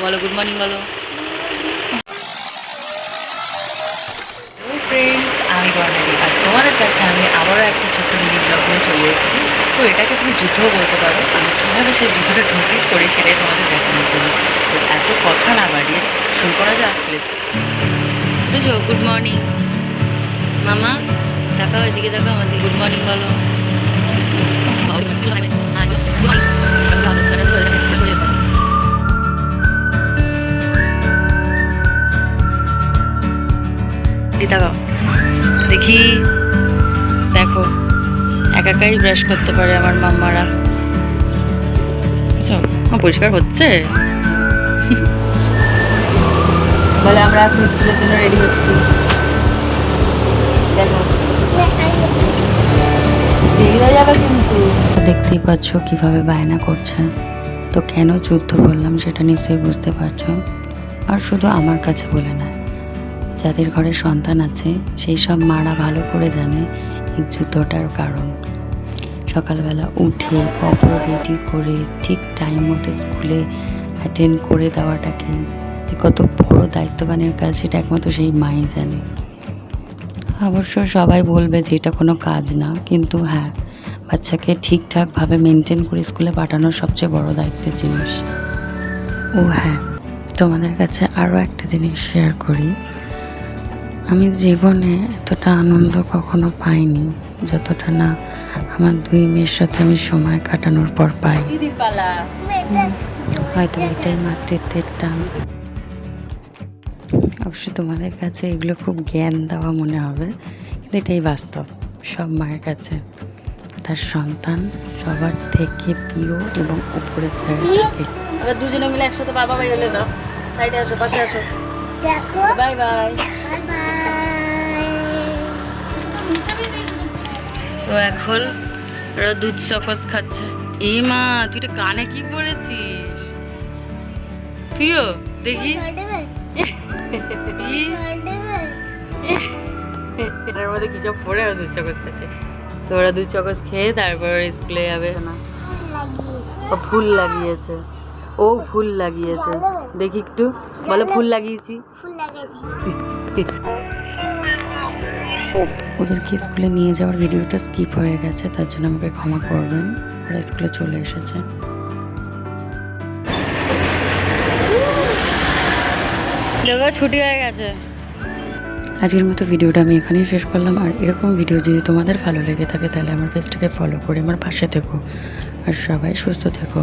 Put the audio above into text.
বলো good morning বলো। Friends, আমি বর্ণালী আর তোমাদের কাছে আমি আবারও একটা ছোট্ট মিনি ব্লগ নিয়ে চলে এসেছি। তো এটাকে তুমি যুদ্ধও বলতে পারো। আমি কীভাবে সেই যুদ্ধটা কমপ্লিট করি সেটাই তোমাদের দেখানোর জন্য। তো এত কথা না বাড়িয়ে শুরু করা যাক প্লিজ। বুঝছো গুড মর্নিং মামা, তাকাও এদিকে, তাকাও আমাদের গুড মর্নিং বলো। তাকাও দেখি, দেখো একাই ব্রাশ করতে পারে আমার মাম্মারা। পরিষ্কার হচ্ছে বলে আমরা এখন স্কুলের জন্য রেডি হচ্ছি। দেখো দেরিতে যাবে কিন্তু। দেখতেই পাচ্ছ কিভাবে বায়না করছে। তো কেন যুদ্ধ বললাম সেটা নিশ্চয়ই বুঝতে পারছো। আর শুধু আমার কাছে বলে না, যাদের ঘরে সন্তান আছে সেই সব মারা ভালো করে জানে এই যুদ্ধটার কারণ। সকালবেলা উঠে অপর রেডি করে ঠিক টাইম মতো স্কুলে অ্যাটেন্ড করে দেওয়াটাকে কত বড় দায়িত্ববানের কাজ সেটা একমাত্র সেই মাই জানে। অবশ্য সবাই বলবে যে এটা কোনো কাজ না, কিন্তু হ্যাঁ, বাচ্চাকে ঠিকঠাকভাবে মেনটেন করে স্কুলে পাঠানোর সবচেয়ে বড় দায়িত্বের জিনিস। ও হ্যাঁ, তোমাদের কাছে আরও একটা জিনিস শেয়ার করি। আমি জীবনে এতটা আনন্দ কখনো পাইনি যতটা না আমার দুই মেয়ের সাথে আমি সময় কাটানোর পর পাই। হয়তো এটাই মাতৃত্বের টান। অবশ্যই তোমাদের কাছে এগুলো খুব জ্ঞান দেওয়া মনে হবে, কিন্তু এটাই বাস্তব। সব মায়ের কাছে তার সন্তান সবার থেকে প্রিয় এবং উপরের জায়গা থাকে। এবার দুজনে মিলে একসাথে বাবা ভাই হলে দাও, সাইডে আসো, পাশে আসো, বাই বাই। তো এখন ওরা দুধ চকস খাচ্ছে। এই মা, তুই এটা কানে কি পড়েছিস? তুইও দেখি এর মধ্যে কি সব পড়ে দুধ চকস খাচ্ছে। তো ওরা দুধ চকস খেয়ে তারপর স্কুলে যাবে না। ও ফুল লাগিয়েছে, ও ফুল লাগিয়েছে, দেখি একটু বলো ফুল লাগিয়েছি। ওদেরকে স্কুলে নিয়ে যাওয়ার ভিডিওটা স্কিপ হয়ে গেছে, তার জন্য আমাকে ক্ষমা করবেন। ওরা স্কুলে চলে এসেছে। ছুটি হয়ে গেছে। আজকের মতো ভিডিওটা আমি এখানেই শেষ করলাম। আর এরকম ভিডিও যদি তোমাদের ভালো লেগে থাকে তাহলে আমার পেজটাকে ফলো করে আমার পাশে থেকো। আর সবাই সুস্থ থেকো।